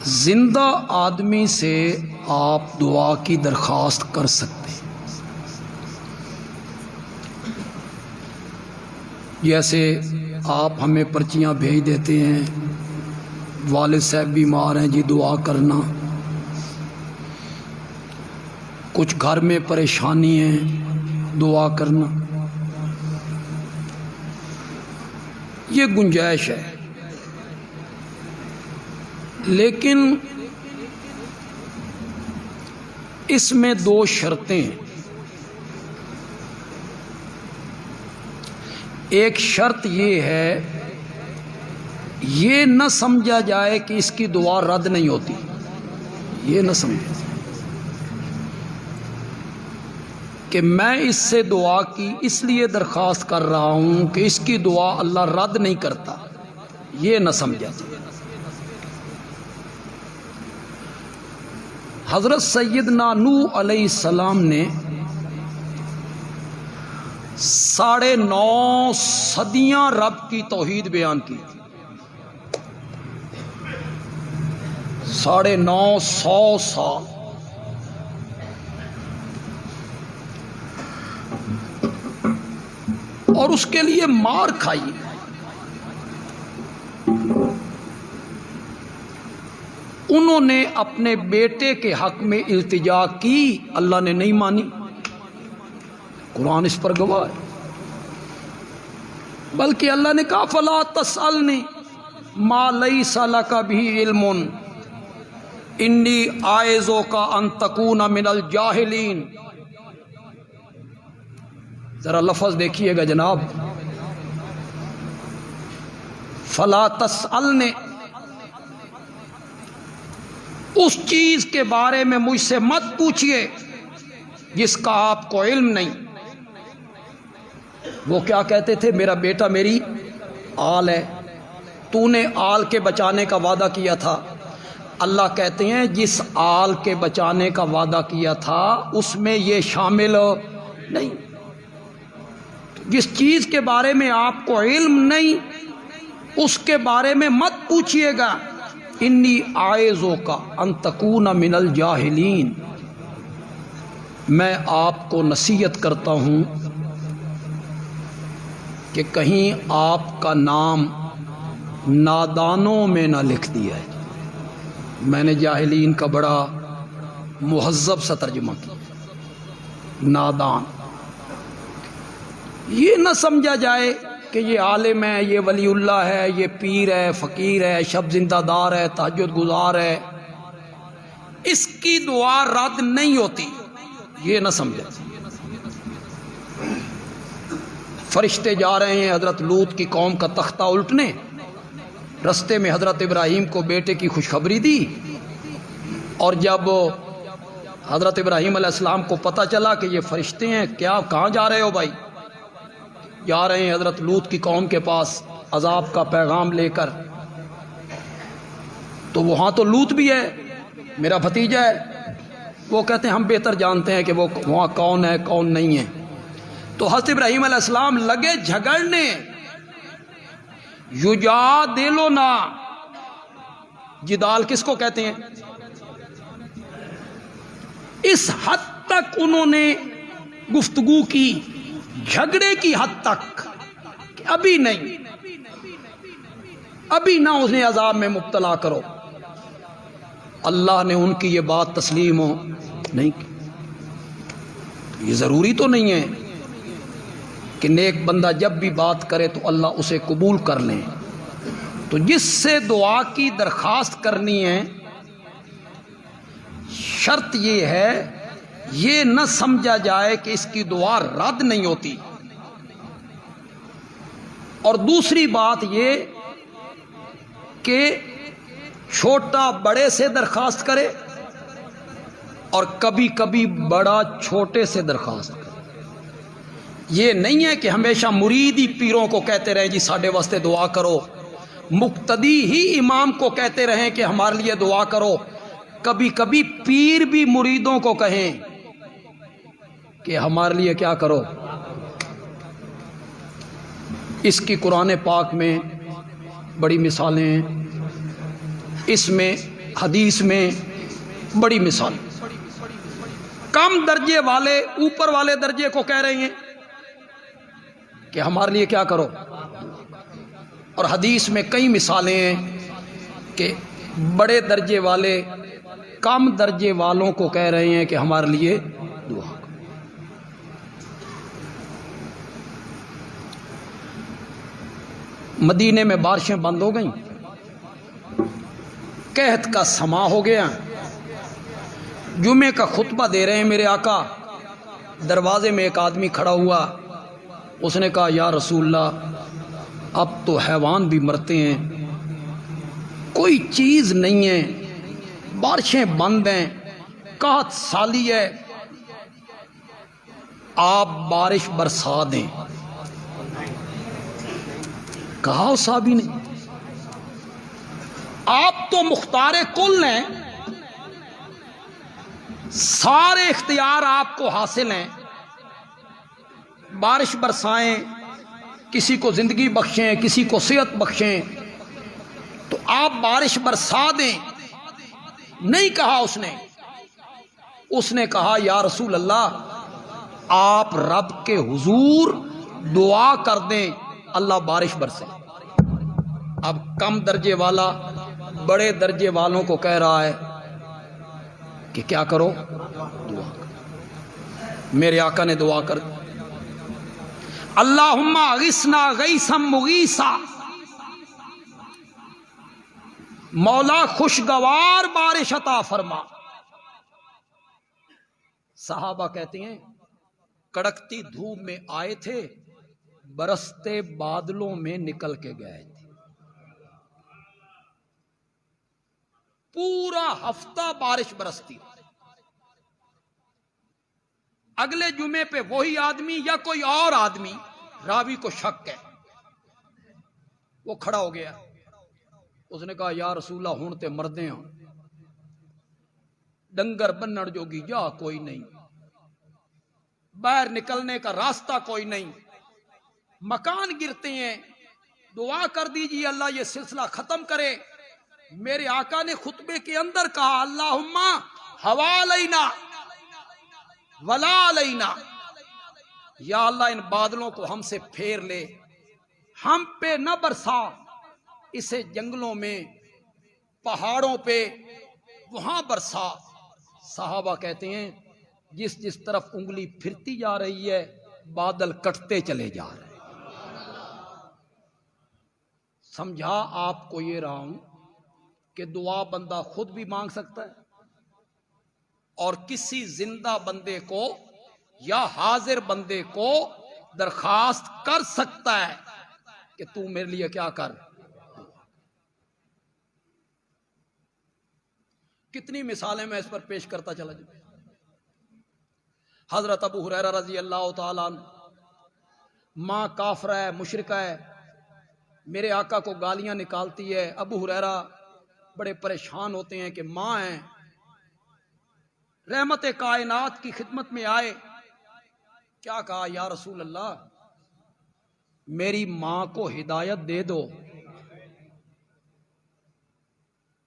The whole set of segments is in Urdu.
زندہ آدمی سے آپ دعا کی درخواست کر سکتے ہیں۔ جیسے آپ ہمیں پرچیاں بھیج دیتے ہیں، والد صاحب بیمار ہیں جی دعا کرنا، کچھ گھر میں پریشانی ہے دعا کرنا، یہ گنجائش ہے۔ لیکن اس میں دو شرطیں ہیں۔ ایک شرط یہ ہے، یہ نہ سمجھا جائے کہ اس کی دعا رد نہیں ہوتی، یہ نہ سمجھا کہ میں اس سے دعا کی اس لیے درخواست کر رہا ہوں کہ اس کی دعا اللہ رد نہیں کرتا، یہ نہ سمجھا جائے۔ حضرت سیدنا نوح علیہ السلام نے 9.5 صدیاں رب کی توحید بیان کی، 950 سال۔ اور اس کے لیے مار کھائی۔ انہوں نے اپنے بیٹے کے حق میں التجا کی، اللہ نے نہیں مانی، قرآن اس پر گواہ ہے۔ بلکہ اللہ نے کہا فلا تسألنی ما لیس لک بہ علم انی اعظک ان تکون من الجاہلین۔ ذرا لفظ دیکھیے گا جناب، فلا تسألنی، اس چیز کے بارے میں مجھ سے مت پوچھئے جس کا آپ کو علم نہیں۔ وہ کیا کہتے تھے؟ میرا بیٹا میری آل ہے، تو نے آل کے بچانے کا وعدہ کیا تھا۔ اللہ کہتے ہیں جس آل کے بچانے کا وعدہ کیا تھا اس میں یہ شامل نہیں۔ جس چیز کے بارے میں آپ کو علم نہیں اس کے بارے میں مت پوچھئے گا۔ انی اعظک ان تکون من الجاہلین، میں آپ کو نصیحت کرتا ہوں کہ کہیں آپ کا نام نادانوں میں نہ لکھ دیا ہے۔ میں نے جاہلین کا بڑا مہذب سا ترجمہ کیا، نادان۔ یہ نہ سمجھا جائے کہ یہ عالم ہے، یہ ولی اللہ ہے، یہ پیر ہے، فقیر ہے، شب زندہ دار ہے، تہجد گزار ہے، اس کی دعا رد نہیں ہوتی، یہ نہ سمجھا۔ فرشتے جا رہے ہیں حضرت لوط کی قوم کا تختہ الٹنے، رستے میں حضرت ابراہیم کو بیٹے کی خوشخبری دی، اور جب حضرت ابراہیم علیہ السلام کو پتہ چلا کہ یہ فرشتے ہیں، کیا کہاں جا رہے ہو بھائی؟ جا رہے ہیں حضرت لوط کی قوم کے پاس عذاب کا پیغام لے کر۔ تو وہاں تو لوط بھی ہے، میرا بھتیجا ہے۔ وہ کہتے ہیں ہم بہتر جانتے ہیں کہ وہ وہاں کون ہے کون نہیں ہے۔ تو حضرت ابراہیم علیہ السلام لگے جھگڑنے، یجادلنا، جدال کس کو کہتے ہیں؟ اس حد تک انہوں نے گفتگو کی، جھگڑے کی حد تک کہ ابھی نہیں، ابھی نہ انہیں عذاب میں مبتلا کرو۔ اللہ نے ان کی یہ بات تسلیم نہیں کی۔ یہ ضروری تو نہیں ہے کہ نیک بندہ جب بھی بات کرے تو اللہ اسے قبول کر لیں۔ تو جس سے دعا کی درخواست کرنی ہے، شرط یہ ہے یہ نہ سمجھا جائے کہ اس کی دعا رد نہیں ہوتی۔ اور دوسری بات یہ کہ چھوٹا بڑے سے درخواست کرے اور کبھی کبھی بڑا چھوٹے سے درخواست کرے۔ یہ نہیں ہے کہ ہمیشہ مرید ہی پیروں کو کہتے رہیں جی ساڈے واسطے دعا کرو، مقتدی ہی امام کو کہتے رہیں کہ ہمارے لیے دعا کرو۔ کبھی کبھی پیر بھی مریدوں کو کہیں کہ ہمارے لیے کیا کرو۔ اس کی قرآن پاک میں بڑی مثالیں ہیں۔ اس میں حدیث میں بڑی مثال، کم درجے والے اوپر والے درجے کو کہہ رہے ہیں کہ ہمارے لیے کیا کرو، اور حدیث میں کئی مثالیں ہیں کہ بڑے درجے والے کم درجے والوں کو کہہ رہے ہیں کہ ہمارے لیے دعا کرو۔ مدینے میں بارشیں بند ہو گئیں، قحط کا سما ہو گیا، جمعے کا خطبہ دے رہے ہیں میرے آقا، دروازے میں ایک آدمی کھڑا ہوا، اس نے کہا یا رسول اللہ اب تو حیوان بھی مرتے ہیں، کوئی چیز نہیں ہے، بارشیں بند ہیں، قحط سالی ہے، آپ بارش برسا دیں۔ کہا اس صحابی نے آپ تو مختار کل ہیں، سارے اختیار آپ کو حاصل ہیں، بارش برسائیں، کسی کو زندگی بخشیں، کسی کو صحت بخشیں، تو آپ بارش برسا دیں۔ نہیں کہا اس نے کہا یا رسول اللہ آپ رب کے حضور دعا کر دیں اللہ بارش برسے۔ اب کم درجے والا بڑے درجے والوں کو کہہ رہا ہے کہ کیا کرو، دعا کرو۔ میرے آقا نے دعا کر دی، اللہم اغثنا غیثا مغیثا، مولا خوشگوار بارش عطا فرما۔ صحابہ کہتے ہیں کڑکتی دھوپ میں آئے تھے، برستے بادلوں میں نکل کے گئے تھے، پورا ہفتہ بارش برستی۔ اگلے جمعے پہ وہی آدمی یا کوئی اور آدمی، راوی کو شک ہے، وہ کھڑا ہو گیا، اس نے کہا یا رسول اللہ ہن تے مردے ہاں، ڈنگر بنن جوگی جا کوئی نہیں، باہر نکلنے کا راستہ کوئی نہیں، مکان گرتے ہیں، دعا کر دیجیے اللہ یہ سلسلہ ختم کرے۔ میرے آقا نے خطبے کے اندر کہا اللہم ہوا علینا ولا علینا، یا اللہ ان بادلوں کو ہم سے پھیر لے، ہم پہ نہ برسا، اسے جنگلوں میں پہاڑوں پہ وہاں برسا۔ صحابہ کہتے ہیں جس جس طرف انگلی پھرتی جا رہی ہے بادل کٹتے چلے جا رہے ہیں۔ سمجھا آپ کو یہ رہا ہوں کہ دعا بندہ خود بھی مانگ سکتا ہے اور کسی زندہ بندے کو یا حاضر بندے کو درخواست کر سکتا ہے کہ تو میرے لیے کیا کر۔ کتنی مثالیں میں اس پر پیش کرتا چلا جاؤں۔ حضرت ابو ہریرہ رضی اللہ تعالیٰ عنہ، ماں کافرہ ہے، مشرکہ ہے، میرے آقا کو گالیاں نکالتی ہے، ابو ہریرہ بڑے پریشان ہوتے ہیں کہ ماں ہیں، رحمت کائنات کی خدمت میں آئے، کیا کہا یا رسول اللہ میری ماں کو ہدایت دے دو۔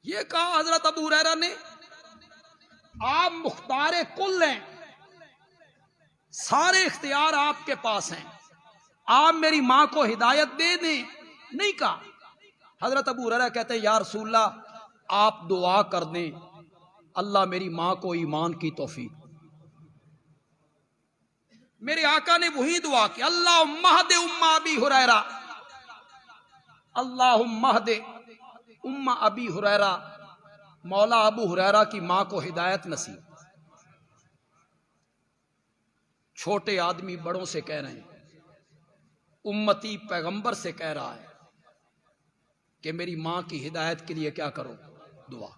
یہ کہا حضرت ابو ہریرہ نے، آپ مختار کل ہیں، سارے اختیار آپ کے پاس ہیں، آپ میری ماں کو ہدایت دے دیں۔ نہیں کہا۔ حضرت ابو ہریرہ کہتے ہیں یا رسول اللہ آپ دعا کر دیں اللہ میری ماں کو ایمان کی توفیق۔ میرے آقا نے وہی دعا کی، اللہم اہد ام ابی ہریرہ، اللہم اہد ام ابی ہریرہ، مولا ابو ہریرہ کی ماں کو ہدایت نصیب۔ چھوٹے آدمی بڑوں سے کہہ رہے ہیں، امتی پیغمبر سے کہہ رہا ہے کہ میری ماں کی ہدایت کے لیے کیا کرو، دعا۔